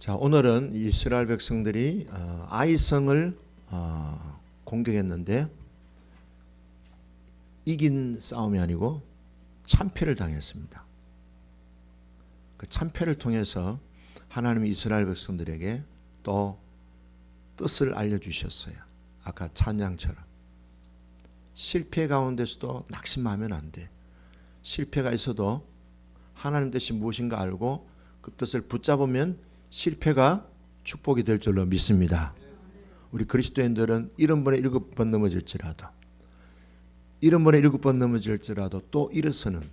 자, 오늘은 이스라엘 백성들이 아이성을 공격했는데 이긴 싸움이 아니고 참패를 당했습니다. 그 참패를 통해서 하나님이 이스라엘 백성들에게 또 뜻을 알려주셨어요. 아까 찬양처럼 실패 가운데서도 낙심하면 안 돼. 실패가 있어도 하나님 뜻이 무엇인가 알고 그 뜻을 붙잡으면 실패가 축복이 될 줄로 믿습니다. 우리 그리스도인들은 70번에 7번 넘어질지라도 70번에 7번 넘어질지라도 또 일어서는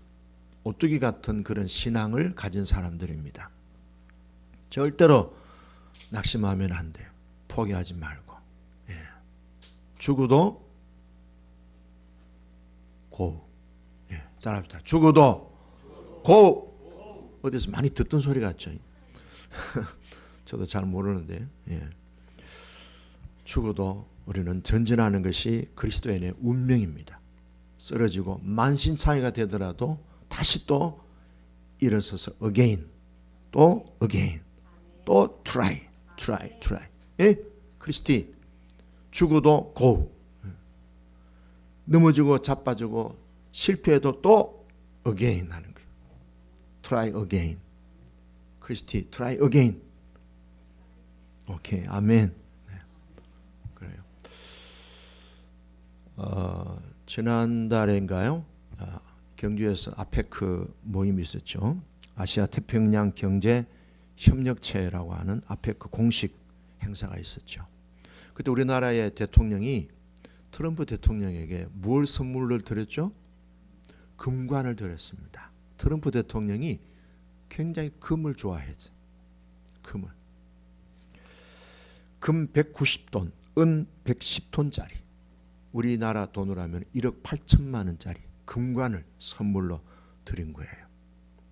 오뚜기 같은 그런 신앙을 가진 사람들입니다. 절대로 낙심하면 안 돼요. 포기하지 말고. 죽어도 고. 따라합시다. 죽어도 고. 어디서 많이 듣던 소리 같죠? 저도 잘 모르는데 죽어도 우리는 전진하는 것이 그리스도인의 운명입니다. 쓰러지고 만신창이가 되더라도 다시 또 일어서서 again, 또 again, 또 try. 크리스티 죽어도 go. 넘어지고 자빠지고 실패해도 또 again 하는 거예요. try again. 크리스티 try again. 오케이, 아멘. 네. 그래요. 지난달인가요? 경주에서 아페크 모임이 있었죠. 아시아 태평양 경제 협력체라고 하는 아페크 공식 행사가 있었죠. 그때 우리나라의 대통령이 트럼프 대통령에게 뭘 선물을 드렸죠? 금관을 드렸습니다. 트럼프 대통령이 굉장히 금을 좋아했죠. 금 190톤, 은 110톤짜리, 우리나라 돈으로 하면 1억 8천만 원짜리 금관을 선물로 드린 거예요.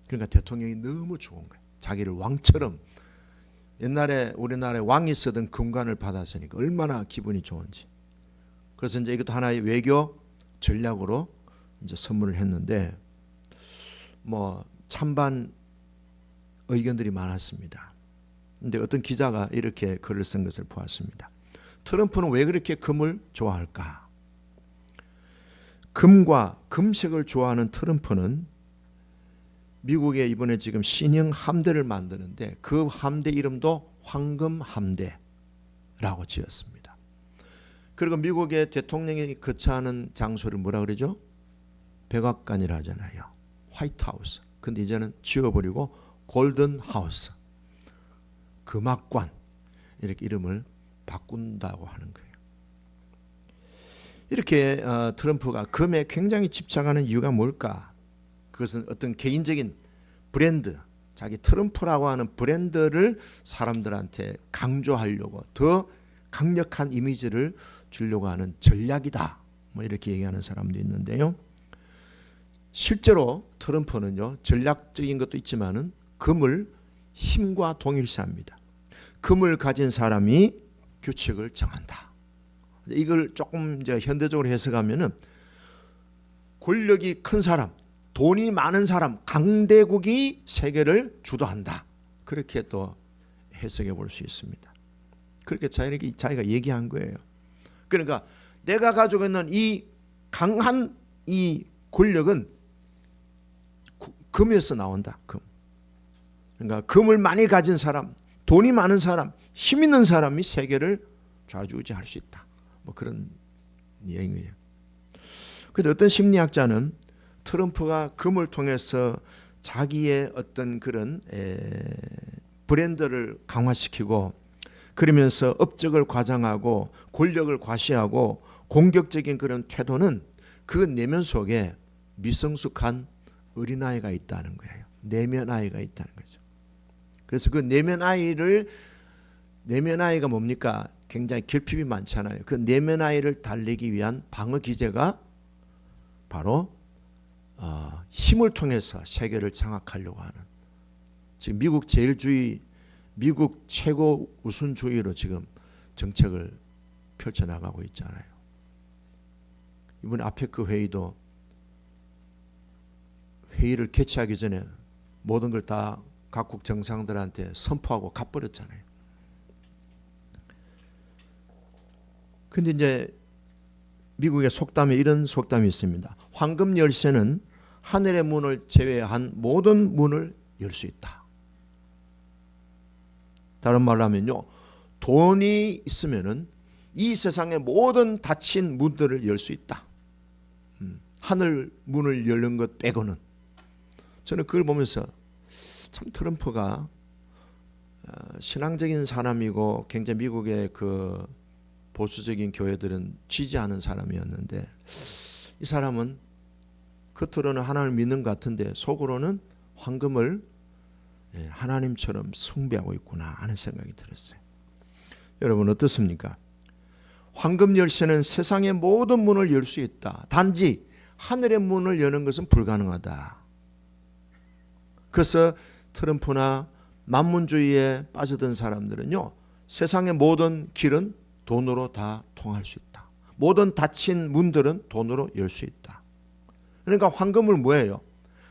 그러니까 대통령이 너무 좋은 거예요. 자기를 왕처럼, 옛날에 우리나라에 왕이 쓰던 금관을 받았으니까 얼마나 기분이 좋은지. 그래서 이제 이것도 하나의 외교 전략으로 이제 선물을 했는데 찬반 의견들이 많았습니다. 그런데 어떤 기자가 이렇게 글을 쓴 것을 보았습니다. 트럼프는 왜 그렇게 금을 좋아할까? 금과 금색을 좋아하는 트럼프는 미국에 이번에 지금 신형 함대를 만드는데 그 함대 이름도 황금 함대라고 지었습니다. 그리고 미국의 대통령이 거처하는 장소를 뭐라 그러죠? 백악관이라 하잖아요. 화이트하우스. 근데 이제는 지워버리고 골든하우스, 금악관, 이렇게 이름을 바꾼다고 하는 거예요. 이렇게 트럼프가 금에 굉장히 집착하는 이유가 뭘까? 그것은 어떤 개인적인 브랜드, 자기 트럼프라고 하는 브랜드를 사람들한테 강조하려고 더 강력한 이미지를 주려고 하는 전략이다. 이렇게 얘기하는 사람도 있는데요. 실제로 트럼프는요, 전략적인 것도 있지만은 금을 힘과 동일시합니다. 금을 가진 사람이 규칙을 정한다. 이걸 조금 이제 현대적으로 해석하면은 권력이 큰 사람, 돈이 많은 사람, 강대국이 세계를 주도한다. 그렇게 또 해석해 볼 수 있습니다. 그렇게 자기가 얘기한 거예요. 그러니까 내가 가지고 있는 이 강한 이 권력은 금에서 나온다. 금. 그러니까 금을 많이 가진 사람, 돈이 많은 사람, 힘 있는 사람이 세계를 좌지우지할 수 있다. 그런 얘기예요. 그런데 어떤 심리학자는 트럼프가 금을 통해서 자기의 어떤 그런 브랜드를 강화시키고 그러면서 업적을 과장하고 권력을 과시하고 공격적인 그런 태도는 그 내면 속에 미성숙한 어린아이가 있다는 거예요. 내면 아이가 있다는 거죠. 그래서 그 내면 아이가 뭡니까? 굉장히 결핍이 많잖아요. 그 내면 아이를 달래기 위한 방어 기제가 바로 힘을 통해서 세계를 장악하려고 하는, 지금 미국 최고 우선주의로 지금 정책을 펼쳐나가고 있잖아요. 이번 아페크 회의도 회의를 개최하기 전에 모든 걸 다 각국 정상들한테 선포하고 가버렸잖아요. 근데 이제 미국의 속담에 이런 속담이 있습니다. 황금 열쇠는 하늘의 문을 제외한 모든 문을 열 수 있다. 다른 말로 하면요, 돈이 있으면은 이 세상의 모든 닫힌 문들을 열 수 있다. 하늘 문을 열는 것 빼고는. 저는 그걸 보면서 참 트럼프가 신앙적인 사람이고 굉장히 미국의 그 보수적인 교회들은 지지하는 사람이었는데, 이 사람은 겉으로는 하나님을 믿는 것 같은데 속으로는 황금을 하나님처럼 숭배하고 있구나 하는 생각이 들었어요. 여러분 어떻습니까? 황금 열쇠는 세상의 모든 문을 열 수 있다. 단지 하늘의 문을 여는 것은 불가능하다. 그래서 트럼프나 만문주의에 빠져든 사람들은요, 세상의 모든 길은 돈으로 다 통할 수 있다. 모든 닫힌 문들은 돈으로 열 수 있다. 그러니까 황금은 뭐예요?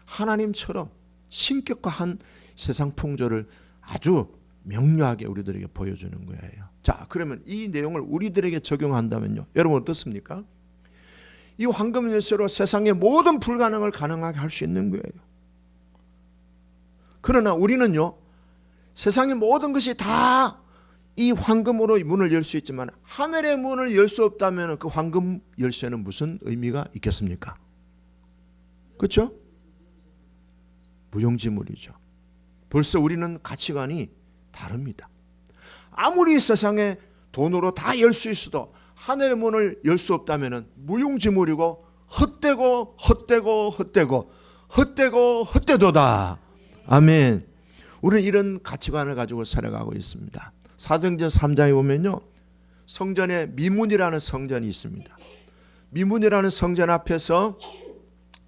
하나님처럼 신격화한 세상 풍조를 아주 명료하게 우리들에게 보여주는 거예요. 자, 그러면 이 내용을 우리들에게 적용한다면요, 여러분 어떻습니까? 이 황금 열쇠로 세상의 모든 불가능을 가능하게 할 수 있는 거예요. 그러나 우리는요, 세상의 모든 것이 다 이 황금으로 문을 열 수 있지만 하늘의 문을 열 수 없다면 그 황금 열쇠는 무슨 의미가 있겠습니까? 그렇죠? 무용지물이죠. 벌써 우리는 가치관이 다릅니다. 아무리 세상에 돈으로 다 열 수 있어도 하늘의 문을 열 수 없다면 무용지물이고 헛되고 헛되고 헛되고 헛되고 헛되도다. 아멘. 우리는 이런 가치관을 가지고 살아가고 있습니다. 사도행전 3장에 보면요, 성전에 미문이라는 성전이 있습니다. 미문이라는 성전 앞에서,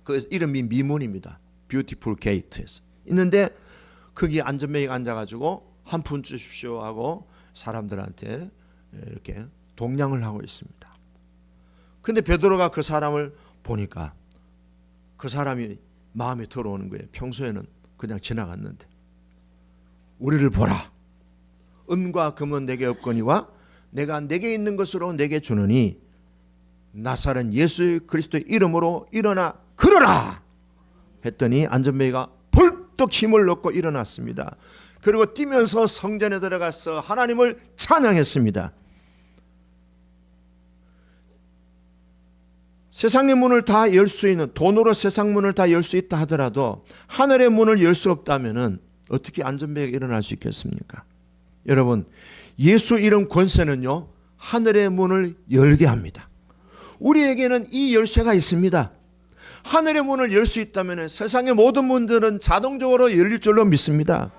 그 이름이 미문입니다. 뷰티풀 게이트에서 있는데, 거기 안전뱅이가 앉아가지고 한 푼 주십시오 하고 사람들한테 이렇게 동냥을 하고 있습니다. 근데 베드로가 그 사람을 보니까 그 사람이 마음에 들어오는 거예요. 평소에는 그냥 지나갔는데. 우리를 보라. 은과 금은 내게 없거니와 내가 내게 있는 것으로 내게 주느니 나사렛 예수 그리스도의 이름으로 일어나 걸어라 했더니 안전뱅이가 벌떡 힘을 얻고 일어났습니다. 그리고 뛰면서 성전에 들어가서 하나님을 찬양했습니다. 세상의 문을 다 열 수 있는, 돈으로 세상 문을 다 열 수 있다 하더라도 하늘의 문을 열 수 없다면 어떻게 안전뱅이가 일어날 수 있겠습니까? 여러분, 예수 이름 권세는요, 하늘의 문을 열게 합니다. 우리에게는 이 열쇠가 있습니다. 하늘의 문을 열 수 있다면 세상의 모든 문들은 자동적으로 열릴 줄로 믿습니다.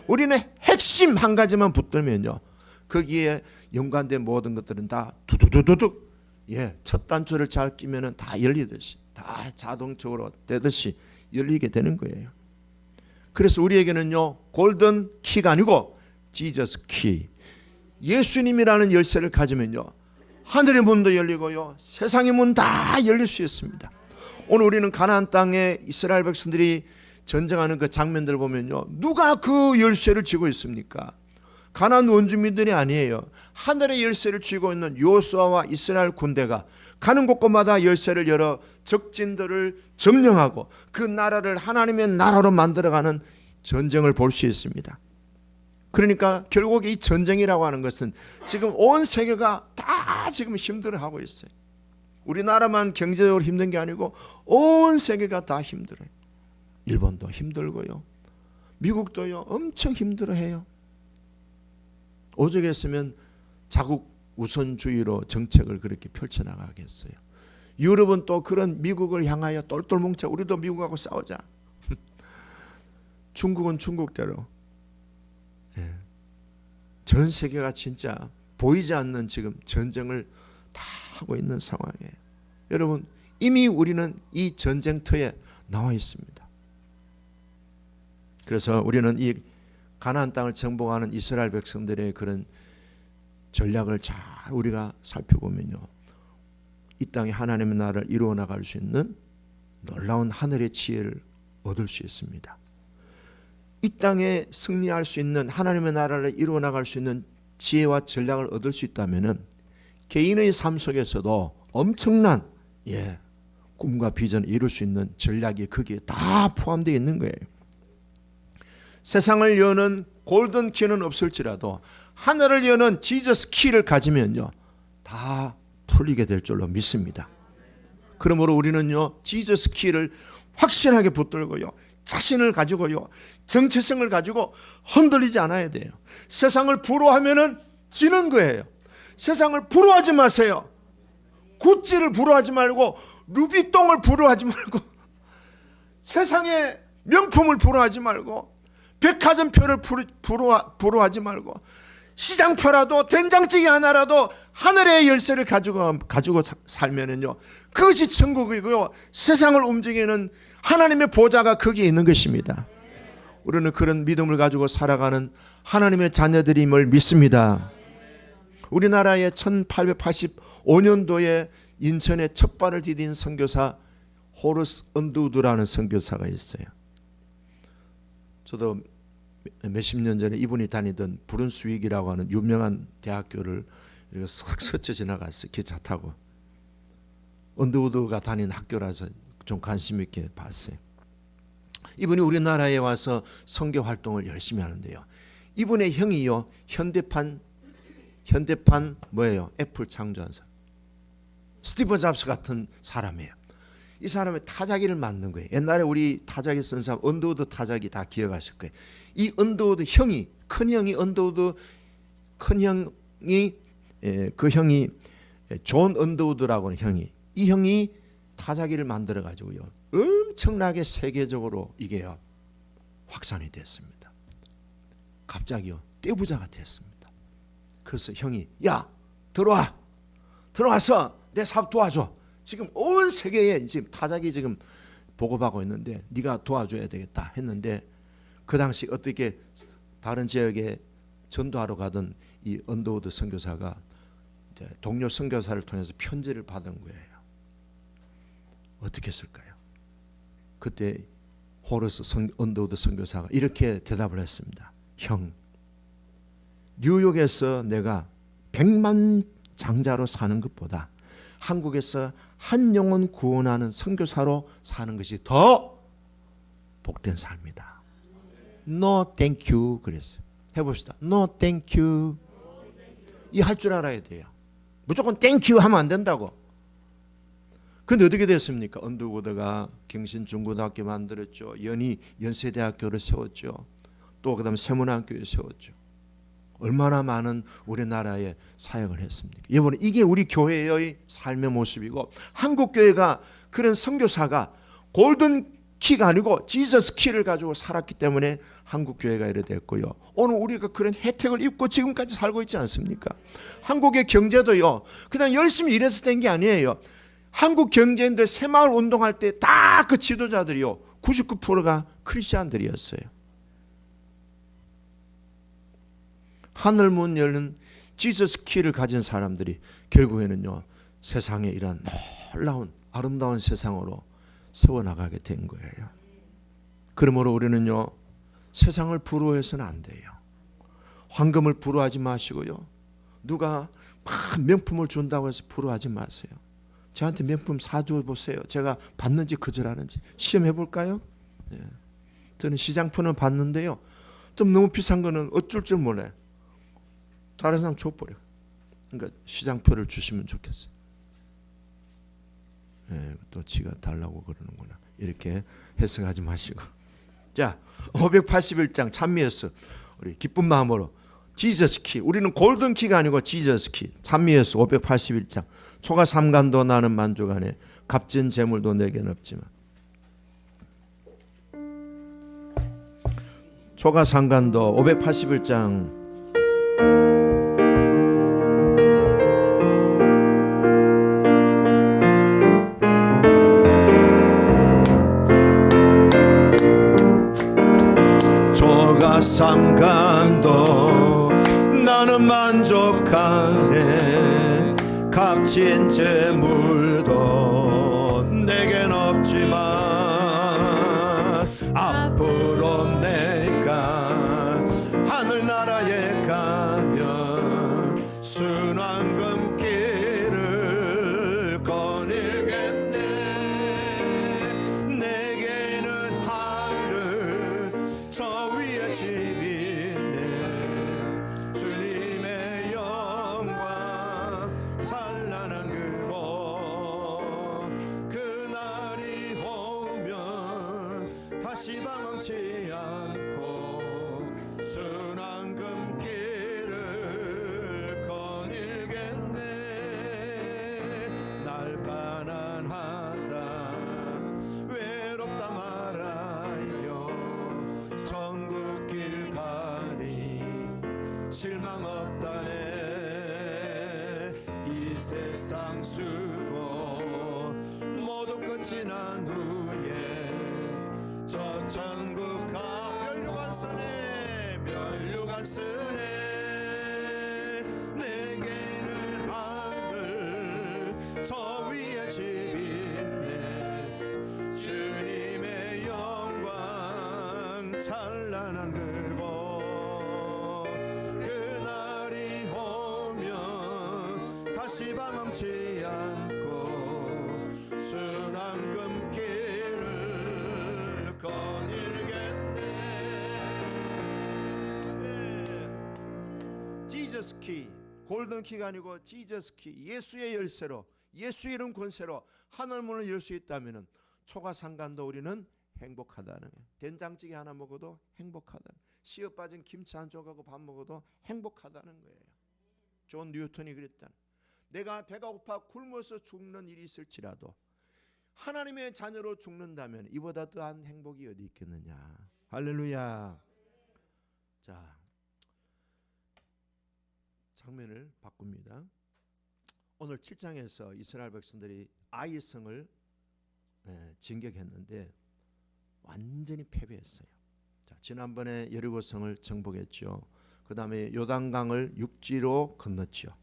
우리는 핵심 한 가지만 붙들면요, 거기에 연관된 모든 것들은 다 두두두두둑, 첫 단추를 잘 끼면 다 열리듯이, 다 자동적으로 되듯이 열리게 되는 거예요. 그래서 우리에게는요, 골든 키가 아니고 지저스 키, 예수님이라는 열쇠를 가지면요, 하늘의 문도 열리고요, 세상의 문 다 열릴 수 있습니다. 오늘 우리는 가나안 땅에 이스라엘 백성들이 전쟁하는 그 장면들을 보면요, 누가 그 열쇠를 쥐고 있습니까? 가나안 원주민들이 아니에요. 하늘의 열쇠를 쥐고 있는 여호수아와 이스라엘 군대가 가는 곳곳마다 열쇠를 열어 적진들을 점령하고 그 나라를 하나님의 나라로 만들어가는 전쟁을 볼 수 있습니다. 그러니까 결국 이 전쟁이라고 하는 것은 지금 온 세계가 다 지금 힘들어하고 있어요. 우리나라만 경제적으로 힘든 게 아니고 온 세계가 다 힘들어요. 일본도 힘들고요, 미국도요 엄청 힘들어해요. 오죽했으면 자국 우선주의로 정책을 그렇게 펼쳐나가겠어요. 유럽은 또 그런 미국을 향하여 똘똘 뭉쳐 우리도 미국하고 싸우자. 중국은 중국대로. 전 세계가 진짜 보이지 않는 지금 전쟁을 다 하고 있는 상황이에요. 여러분, 이미 우리는 이 전쟁터에 나와 있습니다. 그래서 우리는 이 가나안 땅을 정복하는 이스라엘 백성들의 그런 전략을 잘 우리가 살펴보면요, 이 땅에 하나님의 나라를 이루어 나갈 수 있는 놀라운 하늘의 지혜를 얻을 수 있습니다. 이 땅에 승리할 수 있는, 하나님의 나라를 이루어 나갈 수 있는 지혜와 전략을 얻을 수 있다면 개인의 삶 속에서도 엄청난 꿈과 비전을 이룰 수 있는 전략이 거기에 다 포함되어 있는 거예요. 세상을 여는 골든 키는 없을지라도 하늘을 여는 지저스 키를 가지면요 다 풀리게 될 줄로 믿습니다. 그러므로 우리는요 지저스 키를 확실하게 붙들고요, 자신을 가지고요, 정체성을 가지고 흔들리지 않아야 돼요. 세상을 부러워하면은 지는 거예요. 세상을 부러워하지 마세요. 구찌를 부러워하지 말고, 루비똥을 부러워하지 말고, 세상의 명품을 부러워하지 말고, 백화점표를 부러워하지 말고, 시장표라도 된장찌개 하나라도 하늘의 열쇠를 가지고 살면은요 그것이 천국이고요, 세상을 움직이는 하나님의 보좌가 거기에 있는 것입니다. 우리는 그런 믿음을 가지고 살아가는 하나님의 자녀들임을 믿습니다. 우리나라의 1885년도에 인천에 첫 발을 디딘 선교사 호러스 언더우드라는 선교사가 있어요. 저도 몇십 년 전에 이분이 다니던 브룬스윅이라고 하는 유명한 대학교를 싹 스쳐 지나갔어요. 기차 타고. 언더우드가 다닌 학교라서 좀 관심 있게 봤어요. 이분이 우리나라에 와서 선교 활동을 열심히 하는데요, 이분의 형이요 현대판 뭐예요? 애플 창조한 사람, 스티브 잡스 같은 사람이에요. 이 사람의 타자기를 만든 거예요. 옛날에 우리 타자기 쓴 사람 언더우드 타자기 다 기억하실 거예요. 이 언더우드 형이, 큰형이 언더우드, 큰형이 그 형이 존 언더우드라고 하는 형이, 이 형이 타자기를 만들어 가지고요 엄청나게 세계적으로 이게요 확산이 됐습니다. 갑자기요 떼부자가 됐습니다. 그래서 형이 야 들어와서 내 사업 도와줘. 지금 온 세계에 지금 타자기 지금 보급하고 있는데 네가 도와줘야 되겠다 했는데, 그 당시 어떻게 다른 지역에 전도하러 가던 이 언더우드 선교사가 이제 동료 선교사를 통해서 편지를 받은 거예요. 어떻게 했을까요? 그때 호러스 언더우드 선교사가 이렇게 대답을 했습니다. 형, 뉴욕에서 내가 100만 장자로 사는 것보다 한국에서 한 영혼 구원하는 선교사로 사는 것이 더 복된 삶이다. No thank you 그랬어요. 해봅시다. No thank you. 이 할 줄 알아야 돼요. 무조건 thank you 하면 안 된다고. 근데 어떻게 됐습니까? 언더우드가 경신중고등학교 만들었죠. 연세대학교를 세웠죠. 또 그다음에 세문학교를 세웠죠. 얼마나 많은 우리나라에 사역을 했습니까? 여러분, 이게 우리 교회의 삶의 모습이고, 한국 교회가 그런 선교사가 골든 키가 아니고 지저스 키를 가지고 살았기 때문에 한국 교회가 이래 됐고요. 오늘 우리가 그런 혜택을 입고 지금까지 살고 있지 않습니까? 한국의 경제도요 그냥 열심히 일해서 된 게 아니에요. 한국 경제인들 새마을 운동할 때 다 그 지도자들이요 99%가 크리스찬들이었어요. 하늘문 열는 지저스 키를 가진 사람들이 결국에는요 세상에 이런 놀라운 아름다운 세상으로 세워나가게 된 거예요. 그러므로 우리는요 세상을 부러워해서는 안 돼요. 황금을 부러워하지 마시고요, 누가 막 명품을 준다고 해서 부러워하지 마세요. 저한테 명품 사줘 보세요. 제가 받는지 거절하는지 시험해 볼까요? 저는 시장표는 받는데요, 좀 너무 비싼 거는 어쩔 줄 몰라요. 다른 사람 줘버려. 그러니까 시장표를 주시면 좋겠어요. 또 지가 달라고 그러는구나. 이렇게 해석하지 마시고. 자, 581장 찬미예수. 우리 기쁜 마음으로 지저스 키. 우리는 골든 키가 아니고 지저스 키. 찬미예수 581장. 초가 삼간도 나는 만족 안에 값진 재물도 내게는 없지만. 초가 삼간도 581장. 삼간도 나는 만족하네. 값진 재물도 내겐 없지만 앞으로 내가 망치 않고 순한 금길을 거닐겠네. 날 가난하다 외롭다 말아요. 천국길 가니 실망 없다네. 이 세상 수고 모두 끝이 난 후에 저 천국 가 멸류관쓰네. 내게는 하늘 저 위에 집 있네. 주님의 영광 찬란한 그곳. 그날이 오면 다시 방황치 않고 순한 금길을 거닐겠네. 지저스 키, 골든 키가 아니고 지저스 키, 예수의 열쇠로, 예수의 이름 권세로 하늘 문을 열 수 있다면 초가상간도 우리는 행복하다는 거예요. 된장찌개 하나 먹어도 행복하다는, 씨어 빠진 김치 한 조각하고 밥 먹어도 행복하다는 거예요. 존 뉴턴이 그랬잖아. 내가 배가 고파 굶어서 죽는 일이 있을지라도 하나님의 자녀로 죽는다면 이보다 더한 행복이 어디 있겠느냐. 할렐루야. 자, 장면을 바꿉니다. 오늘 7장에서 이스라엘 백성들이 아이성을 진격했는데 완전히 패배했어요. 자, 지난번에 여리고성을 정복했죠. 그 다음에 요단강을 육지로 건넜죠.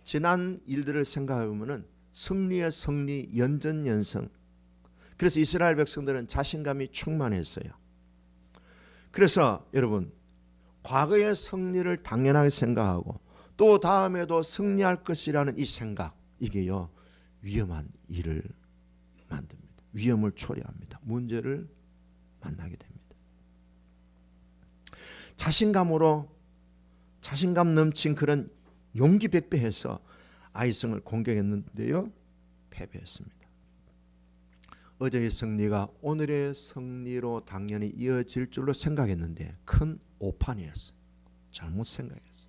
지난 일들을 생각해보면 승리의 승리, 연전연승. 그래서 이스라엘 백성들은 자신감이 충만했어요. 그래서 여러분, 과거의 승리를 당연하게 생각하고 또 다음에도 승리할 것이라는 이 생각, 이게요 위험한 일을 만듭니다. 위험을 초래합니다. 문제를 만나게 됩니다. 자신감 넘친 그런 용기 백배해서 아이성을 공격했는데요 패배했습니다. 어제의 승리가 오늘의 승리로 당연히 이어질 줄로 생각했는데 큰 오판이었어요. 잘못 생각했어요.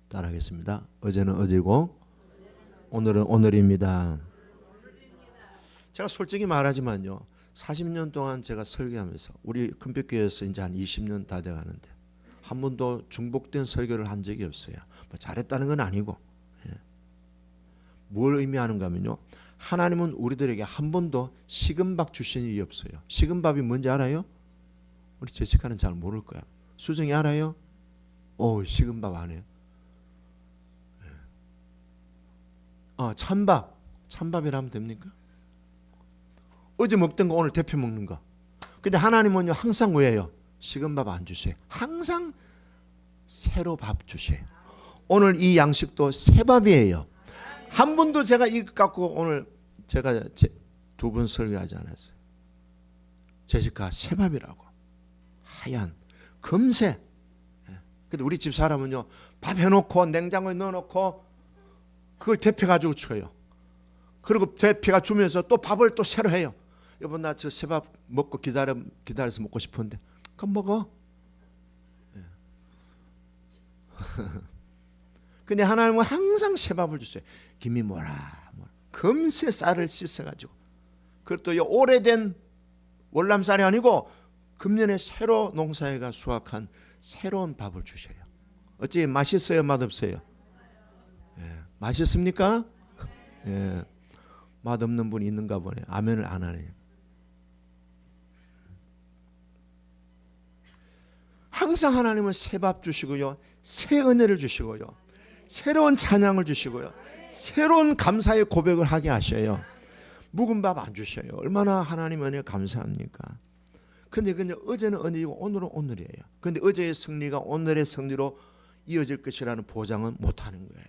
따라하겠습니다. 어제는 어제고 오늘은 오늘입니다. 제가 솔직히 말하지만요, 40년 동안 제가 설교하면서 우리 금빛교회에서 이제 한 20년 다 돼가는데 한 번도 중복된 설교를 한 적이 없어요. 뭐 잘했다는 건 아니고, 뭘 의미하는가 하면요, 하나님은 우리들에게 한 번도 식은밥 주신 일이 없어요. 식은밥이 뭔지 알아요? 우리 제시카는 잘 모를 거야. 수정이 알아요? 오, 식은밥 안 해요. 찬밥이라면 됩니까? 어제 먹던 거 오늘 대표 먹는 거. 근데 하나님은요 항상 왜요? 식은 밥 안 주세요. 항상 새로 밥 주세요. 오늘 이 양식도 새 밥이에요. 한 번도 제가 이거 갖고 오늘 제가 두 번 설교하지 않았어요. 제시카 새 밥이라고. 하얀 금세. 근데 우리 집 사람은요 밥 해놓고 냉장고에 넣어놓고 그걸 데펴가지고 줘요. 그리고 데펴가 주면서 또 밥을 또 새로 해요. 여보 나 저 새 밥 먹고 기다려서 먹고 싶은데 그럼 먹어. 근데 하나님은 항상 새 밥을 주세요. 김이 뭐라 금세 쌀을 씻어가지고, 그것도 오래된 월남쌀이 아니고 금년에 새로 농사해가 수확한 새로운 밥을 주셔요. 어찌 맛있어요? 맛없어요? 맛있습니까? 맛없는 분이 있는가 보네. 아멘을 안 하네요. 항상 하나님은 새 밥 주시고요, 새 은혜를 주시고요, 새로운 찬양을 주시고요, 새로운 감사의 고백을 하게 하셔요. 묵은 밥 안 주셔요. 얼마나 하나님 은혜 감사합니까? 근데 어제는 은혜이고 오늘은 오늘이에요. 근데 어제의 승리가 오늘의 승리로 이어질 것이라는 보장은 못하는 거예요.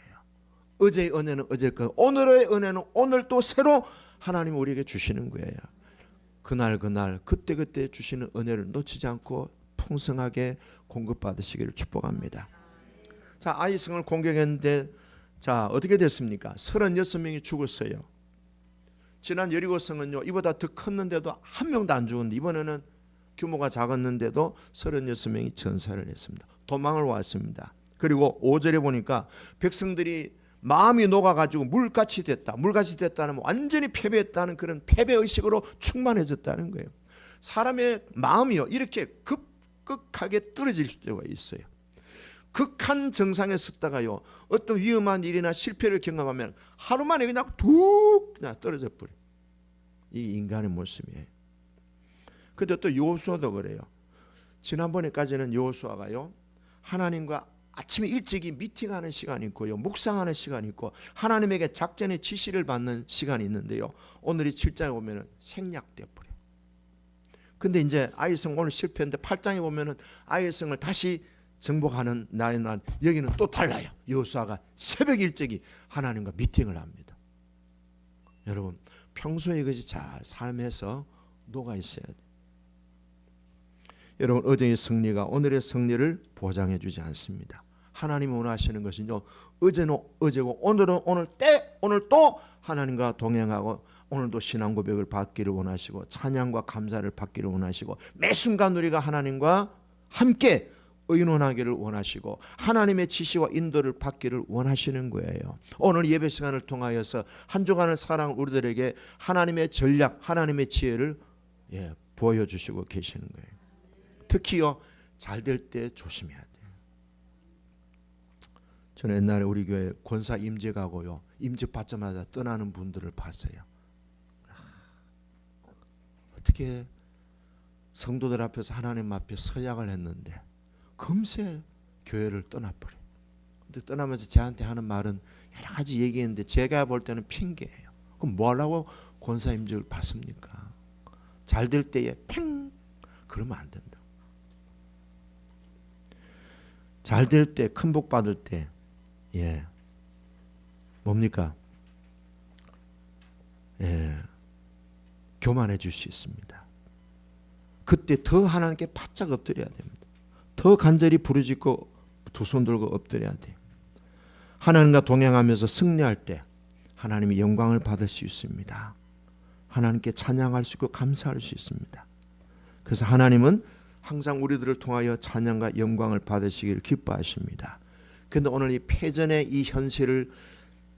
어제의 은혜는 어제일 거예요. 오늘의 은혜는 오늘 또 새로 하나님 우리에게 주시는 거예요. 그날 그때 주시는 은혜를 놓치지 않고 풍성하게 공급받으시기를 축복합니다. 자, 아이성을 공격했는데 자 어떻게 됐습니까? 36명이 죽었어요. 지난 여리고성은요 이보다 더 컸는데도 한 명도 안 죽었는데 이번에는 규모가 작았는데도 36명이 전사를 했습니다. 도망을 왔습니다. 그리고 5절에 보니까 백성들이 마음이 녹아가지고 물같이 됐다. 물같이 됐다는 완전히 패배했다는 그런 패배의식으로 충만해졌다는 거예요. 사람의 마음이요, 이렇게 급격하게 떨어질 수가 있어요. 극한 정상에 섰다가요, 어떤 위험한 일이나 실패를 경험하면 하루 만에 그냥 툭 그냥 떨어져 버려요. 이 인간의 모습이에요. 근데 또 여호수아도 그래요. 지난번에까지는 여호수아가요, 하나님과 아침에 일찍이 미팅하는 시간이 있고요, 묵상하는 시간이 있고 하나님에게 작전의 지시를 받는 시간이 있는데요, 오늘이 7장에 보면 생략돼 버려요. 근데 이제 아이성 오늘 실패했는데 8장에 보면은 아이성을 다시 정복하는 날은 여기는 또 달라요. 여호수아가 새벽 일찍이 하나님과 미팅을 합니다. 여러분, 평소에 이것이 잘 삶에서 녹아 있어야 돼요. 여러분, 어제의 승리가 오늘의 승리를 보장해 주지 않습니다. 하나님이 원하시는 것은요, 어제는 어제고 오늘은 오늘 때 오늘 또 하나님과 동행하고 오늘도 신앙 고백을 받기를 원하시고 찬양과 감사를 받기를 원하시고 매 순간 우리가 하나님과 함께 의논하기를 원하시고 하나님의 지시와 인도를 받기를 원하시는 거예요. 오늘 예배 시간을 통하여서 한 주간을 살아온 우리들에게 하나님의 전략, 하나님의 지혜를 보여주시고 계시는 거예요. 특히요, 잘 될 때 조심해야 돼요. 저는 옛날에 우리 교회 권사 임직 가고요, 임직 받자마자 떠나는 분들을 봤어요. 어떻게 성도들 앞에서 하나님 앞에 서약을 했는데 금세 교회를 떠나버려요. 근데 떠나면서 저한테 하는 말은 여러 가지 얘기했는데 제가 볼 때는 핑계예요. 그럼 뭐 하려고 권사 임직을 받습니까? 잘 될 때에 팽 그러면 안 된다. 잘 될 때, 큰 복 받을 때, 뭡니까? 교만해질 수 있습니다. 그때 더 하나님께 바짝 엎드려야 됩니다. 더 간절히 부르짖고 두 손 들고 엎드려야 돼요. 하나님과 동행하면서 승리할 때 하나님이 영광을 받을 수 있습니다. 하나님께 찬양할 수 있고 감사할 수 있습니다. 그래서 하나님은 항상 우리들을 통하여 찬양과 영광을 받으시기를 기뻐하십니다. 그런데 오늘 이 패전의 이 현실을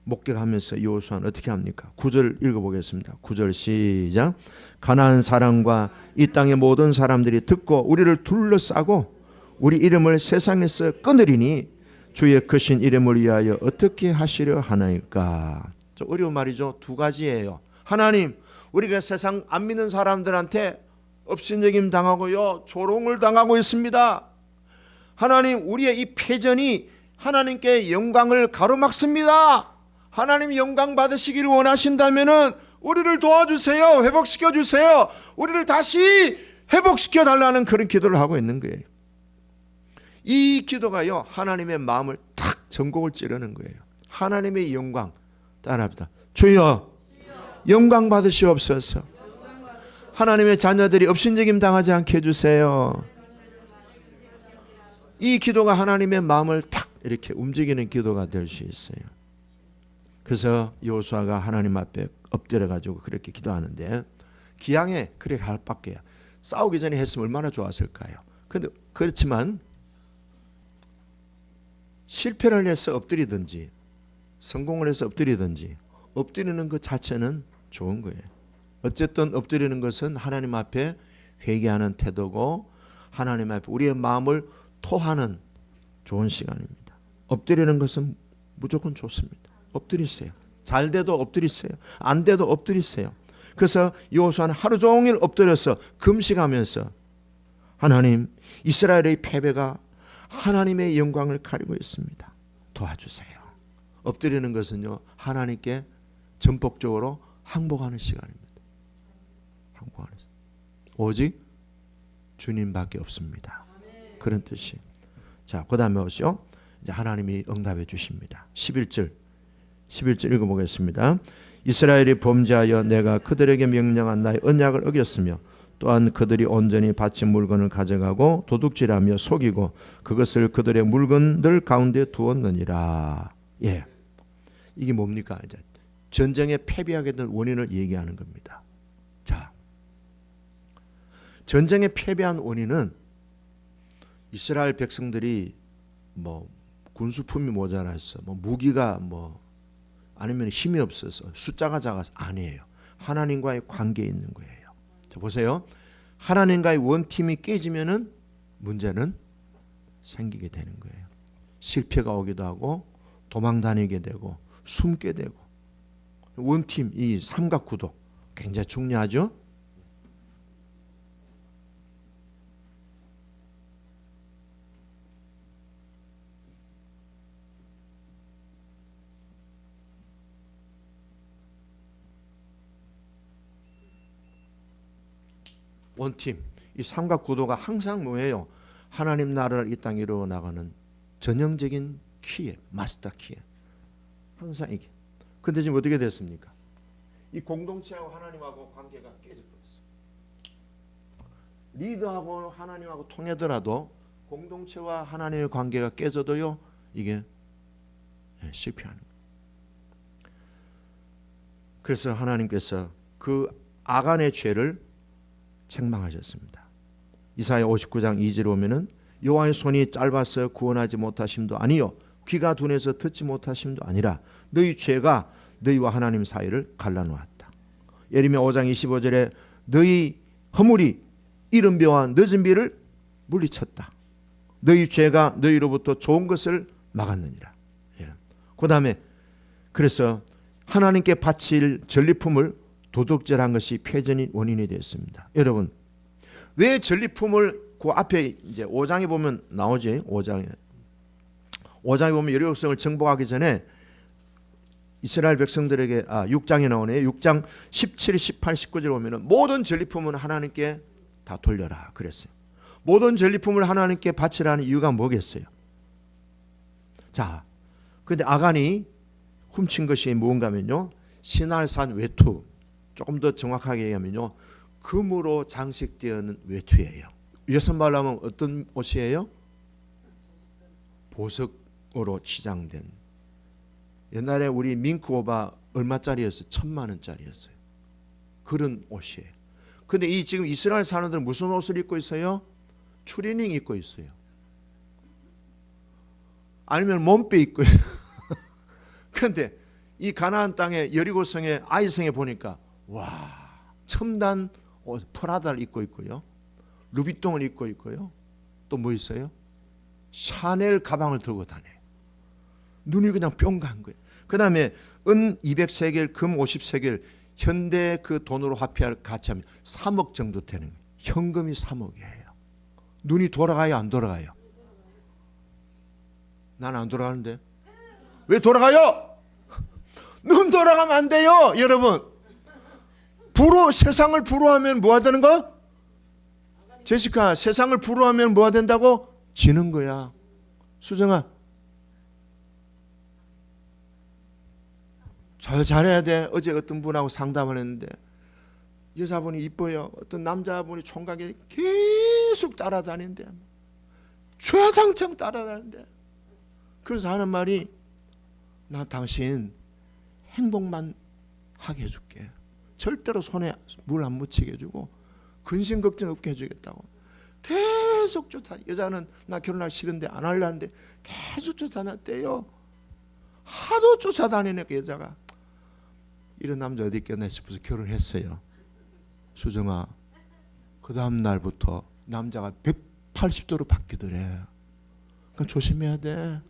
목격하면서 여호수아는 어떻게 합니까? 9절 읽어보겠습니다. 9절 시작. 가나안 사람과 이 땅의 모든 사람들이 듣고 우리를 둘러싸고 우리 이름을 세상에서 끊으리니 주의 크신 이름을 위하여 어떻게 하시려 하나이까? 좀 어려운 말이죠. 두 가지예요. 하나님, 우리가 세상 안 믿는 사람들한테 업신여김 당하고요, 조롱을 당하고 있습니다. 하나님, 우리의 이 패전이 하나님께 영광을 가로막습니다. 하나님 영광 받으시기를 원하신다면은 우리를 도와주세요. 회복시켜 주세요. 우리를 다시 회복시켜 달라는 그런 기도를 하고 있는 거예요. 이 기도가요, 하나님의 마음을 탁 전곡을 찌르는 거예요. 하나님의 영광 따라합니다. 주여 영광 받으시옵소서. 하나님의 자녀들이 업신여김 당하지 않게 해주세요. 이 기도가 하나님의 마음을 탁 이렇게 움직이는 기도가 될 수 있어요. 그래서 여호수아가 하나님 앞에 엎드려 가지고 그렇게 기도하는데, 기왕에 그렇게 할 밖에야 싸우기 전에 했으면 얼마나 좋았을까요? 근데 그렇지만 실패를 해서 엎드리든지 성공을 해서 엎드리든지 엎드리는 것 자체는 좋은 거예요. 어쨌든 엎드리는 것은 하나님 앞에 회개하는 태도고 하나님 앞에 우리의 마음을 토하는 좋은 시간입니다. 엎드리는 것은 무조건 좋습니다. 엎드리세요. 잘 돼도 엎드리세요. 안 돼도 엎드리세요. 그래서 여호수아는 하루 종일 엎드려서 금식하면서 하나님, 이스라엘의 패배가 하나님의 영광을 가리고 있습니다. 도와주세요. 엎드리는 것은요, 하나님께 전폭적으로 항복하는 시간입니다. 항복하는 시간. 오직 주님밖에 없습니다. 그런 뜻이. 자, 그 다음에 오시오. 이제 하나님이 응답해 주십니다. 11절 읽어보겠습니다. 이스라엘이 범죄하여 내가 그들에게 명령한 나의 언약을 어겼으며 또한 그들이 온전히 바친 물건을 가져가고 도둑질하며 속이고 그것을 그들의 물건들 가운데 두었느니라. 이게 뭡니까? 이제 전쟁에 패배하게 된 원인을 얘기하는 겁니다. 자, 전쟁에 패배한 원인은 이스라엘 백성들이 뭐 군수품이 모자라서 뭐 무기가 뭐 아니면 힘이 없어서 숫자가 작아서 아니에요. 하나님과의 관계에 있는 거예요. 자, 보세요. 하나님과의 원팀이 깨지면은 문제는 생기게 되는 거예요. 실패가 오기도 하고 도망 다니게 되고 숨게 되고. 원팀, 이 삼각구도 굉장히 중요하죠. 원팀, 이 삼각구도가 항상 뭐예요? 하나님 나라를 이 땅에 이루어 나가는 전형적인 키에, 마스터 키에. 항상 이게. 근데 지금 어떻게 됐습니까? 이 공동체하고 하나님하고 관계가 깨져버렸어요. 리더하고 하나님하고 통하더라도 공동체와 하나님의 관계가 깨져도요, 이게 실패하는 거예요. 그래서 하나님께서 그 아간의 죄를 책망하셨습니다. 이사야 59장 2절에 보면은 여호와의 손이 짧아서 구원하지 못하심도 아니요 귀가 둔해서 듣지 못하심도 아니라 너희 죄가 너희와 하나님 사이를 갈라놓았다. 예레미야 5장 25절에 너희 허물이 이른 비와 늦은 비를 물리쳤다. 너희 죄가 너희로부터 좋은 것을 막았느니라. 그 다음에 그래서 하나님께 바칠 전리품을 도둑질한 것이 패전의 원인이 되었습니다. 여러분, 왜 전리품을 그 앞에 이제 5장에 보면 나오지. 5장에 보면 여리고 성을 정복하기 전에 이스라엘 백성들에게 6장에 나오네요. 6장 17, 18, 19절 보면은 모든 전리품은 하나님께 다 돌려라 그랬어요. 모든 전리품을 하나님께 바치라는 이유가 뭐겠어요? 자, 그런데 아간이 훔친 것이 무언가면요, 시날산 외투, 조금 더 정확하게 얘기하면요, 금으로 장식되어있는 외투예요. 여선말로 하면 어떤 옷이에요? 보석으로 치장된. 옛날에 우리 밍크오바 얼마짜리였어요? 1,000만 원짜리였어요. 그런 옷이에요. 근데 이 지금 이스라엘 사람들은 무슨 옷을 입고 있어요? 추리닝 입고 있어요. 아니면 몸빼 입고 있어요. 그런데 이 가나안 땅에 여리고성의 아이성에 보니까 와, 첨단 프라다를 입고 있고요, 루비통을 입고 있고요, 또 뭐 있어요? 샤넬 가방을 들고 다녀요. 눈이 그냥 뿅 간 거예요. 그 다음에 은 200세겔, 금 50세겔, 현대 그 돈으로 화폐를 같이 하면 3억 정도 되는 거예요. 현금이 3억이에요. 눈이 돌아가요, 안 돌아가요? 난 안 돌아가는데. 왜 돌아가요? 눈 돌아가면 안 돼요, 여러분. 세상을 부러워하면 뭐가 되는 거? 제시카, 세상을 부러워하면 뭐가 된다고? 지는 거야. 수정아, 잘해야 돼. 어제 어떤 분하고 상담을 했는데 여자분이 이뻐요. 어떤 남자분이 총각에 계속 따라다니는데, 최장창 따라다니는데, 그래서 하는 말이, 나 당신 행복만 하게 해줄게. 절대로 손에 물 안 묻히게 해주고 근심 걱정 없게 해주겠다고 계속 여자는 나 결혼하기 싫은데 안 하려는데 계속 쫓아다녔대요. 하도 쫓아다니니까 여자가 이런 남자 어디 있겠나 싶어서 결혼했어요. 수정아, 그 다음 날부터 남자가 180도로 바뀌더래. 그럼 조심해야 돼.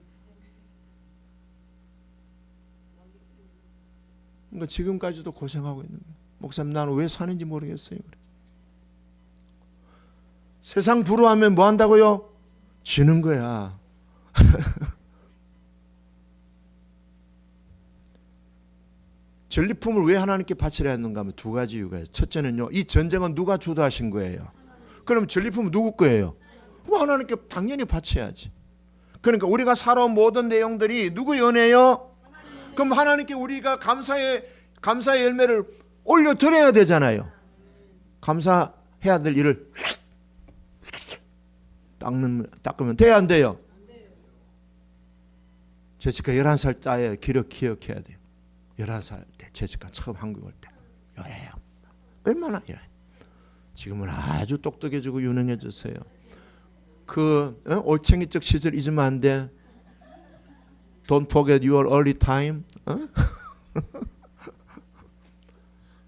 그러니까 지금까지도 고생하고 있는 거예요. 목사님, 나는 왜 사는지 모르겠어요. 세상 부러워하면 뭐 한다고요? 지는 거야. 전리품을 왜 하나님께 바치려 했는가 하면 두 가지 이유가 있어요. 첫째는요, 이 전쟁은 누가 주도하신 거예요? 그럼 전리품은 누구 거예요? 그럼 하나님께 당연히 바쳐야지. 그러니까 우리가 살아온 모든 내용들이 누구 연애요? 그럼 하나님께 우리가 감사의 열매를 올려드려야 되잖아요. 감사해야 될 일을 닦으면 돼야 안 돼요? 제시카 11살 때에 기억해야 돼요. 11살 때 제시카 처음 한국 올 때 요래요. 얼마나 이래. 지금은 아주 똑똑해지고 유능해졌어요. 올챙이적 시절 잊으면 안 돼. Don't forget your early time.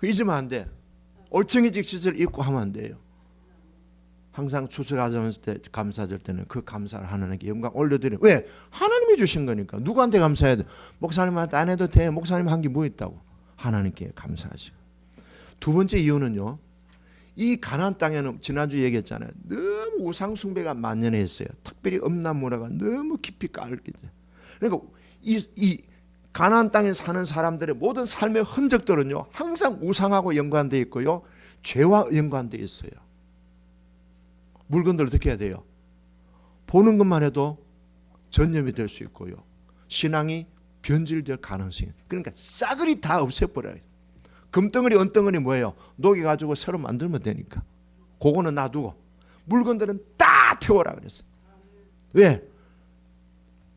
잊으면 안 돼. 올챙이적 시절 잊고 하면 안 돼요. 항상 추수감사절 때, 감사절 때는 그 감사를 하나님께 영광 올려드려요. 왜? 하나님이 주신 거니까. 누구한테 감사해야 돼? 목사님한테 안 해도 돼. 목사님 한 게 뭐 있다고? 하나님께 감사하시고. 두 번째 이유는요. 이 가나안 땅에는 지난주 얘기했잖아요. 너무 우상 숭배가 만연했어요. 특별히 음란 문화가 너무 깊이 깔리죠. 그러니까 이 가나안 땅에 사는 사람들의 모든 삶의 흔적들은요. 항상 우상하고 연관되어 있고요. 죄와 연관되어 있어요. 물건들 어떻게 해야 돼요? 보는 것만 해도 전염이 될 수 있고요. 신앙이 변질될 가능성이. 그러니까 싸그리 다 없애버려요. 금덩어리 은덩어리 뭐예요? 녹여가지고 새로 만들면 되니까. 그거는 놔두고 물건들은 다 태워라 그랬어요. 왜?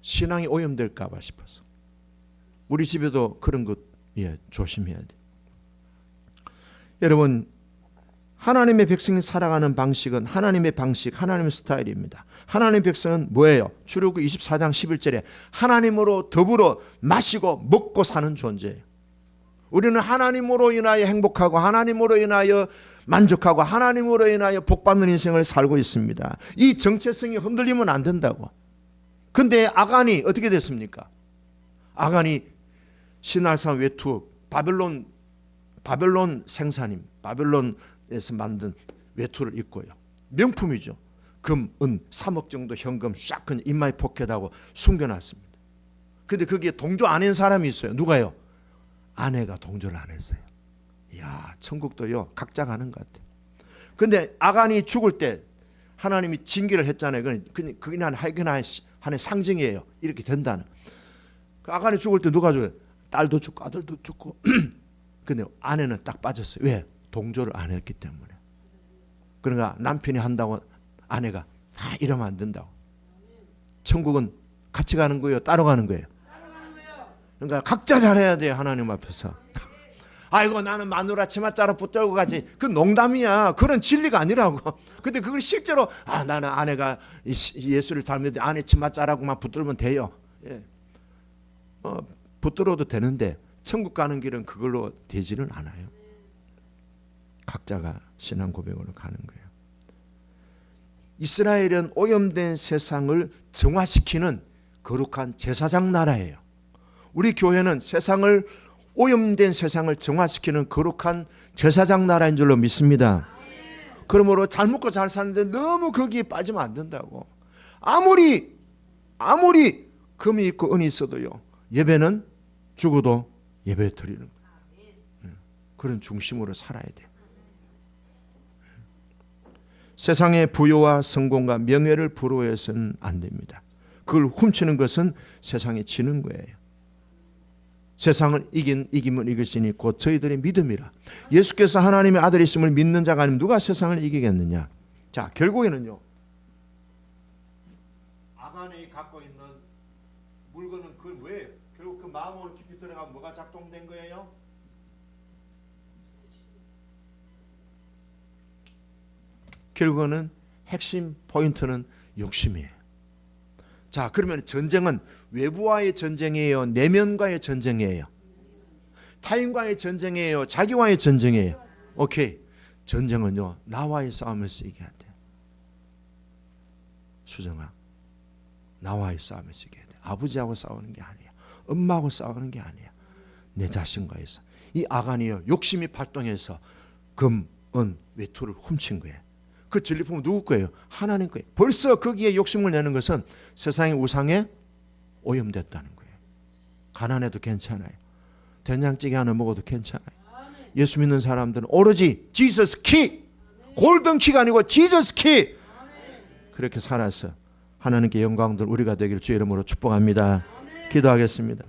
신앙이 오염될까 봐 싶어서. 우리 집에도 그런 것 조심해야 돼. 여러분, 하나님의 백성이 살아가는 방식은 하나님의 방식, 하나님의 스타일입니다. 하나님의 백성은 뭐예요? 출애굽기 24장 11절에 하나님으로 더불어 마시고 먹고 사는 존재예요. 우리는 하나님으로 인하여 행복하고 하나님으로 인하여 만족하고 하나님으로 인하여 복받는 인생을 살고 있습니다. 이 정체성이 흔들리면 안 된다고. 근데 아간이 어떻게 됐습니까? 아간이 신할산 외투, 바벨론 생산임, 바벨론에서 만든 외투를 입고요. 명품이죠. 금, 은 3억 정도 현금 쫙 그냥 인마이 포켓하고 숨겨놨습니다. 근데 거기에 동조 안 한 사람이 있어요. 누가요? 아내가 동조를 안 했어요. 이야, 천국도요, 각자 가는 것 같아요. 근데 아간이 죽을 때 하나님이 징계를 했잖아요. 그냥 하나의 상징이에요. 이렇게 된다는. 그 아간이 죽을 때 누가 죽어요? 딸도 죽고 아들도 죽고. 근데 아내는 딱 빠졌어요. 왜? 동조를 안 했기 때문에. 그러니까 남편이 한다고 아내가 이러면 안 된다고. 천국은 같이 가는 거예요? 따로 가는 거예요? 그러니까 각자 잘해야 돼요. 하나님 앞에서. 아이고 나는 마누라 치마 자로 붙들고 가지. 그 농담이야. 그런 진리가 아니라고. 근데 그걸 실제로 나는 아내가 예수를 닮는데 아내 치마 자라고만 붙들면 돼요. 예. 붙들어도 되는데 천국 가는 길은 그걸로 되지는 않아요. 각자가 신앙 고백으로 가는 거예요. 이스라엘은 오염된 세상을 정화시키는 거룩한 제사장 나라예요. 우리 교회는 오염된 세상을 정화시키는 거룩한 제사장 나라인 줄로 믿습니다. 그러므로 잘 먹고 잘 사는데 너무 거기에 빠지면 안 된다고. 아무리 금이 있고 은이 있어도요. 예배는 죽어도 예배 드리는 거예요. 그런 중심으로 살아야 돼요. 세상의 부요와 성공과 명예를 부러워해서는 안 됩니다. 그걸 훔치는 것은 세상에 지는 거예요. 세상을 이기면 이것이니 곧 저희들의 믿음이라. 예수께서 하나님의 아들이심을 믿는 자가 아니면 누가 세상을 이기겠느냐. 자, 결국에는요. 아간이 갖고 있는 물건은 그 뭐예요? 결국 그 마음으로 깊이 들어가면 뭐가 작동된 거예요? 결국은 핵심 포인트는 욕심이에요. 자, 그러면 전쟁은 외부와의 전쟁이에요? 내면과의 전쟁이에요? 타인과의 전쟁이에요? 자기와의 전쟁이에요? 오케이. 전쟁은요, 나와의 싸움에서 이겨야 돼. 수정아, 나와의 싸움에서 이겨야 돼. 아버지하고 싸우는 게 아니야. 엄마하고 싸우는 게 아니야. 내 자신과에서. 이 아간이요, 욕심이 발동해서 금, 은, 외투를 훔친 거예요. 그 전리품은 누구 거예요? 하나님 거예요. 벌써 거기에 욕심을 내는 것은 세상의 우상에 오염됐다는 거예요. 가난해도 괜찮아요. 된장찌개 하나 먹어도 괜찮아요. 예수 믿는 사람들은 오로지 지저스 키, 골든 키가 아니고 지저스 키, 그렇게 살아서 하나님께 영광들 우리가 되기를 주의 이름으로 축복합니다. 기도하겠습니다.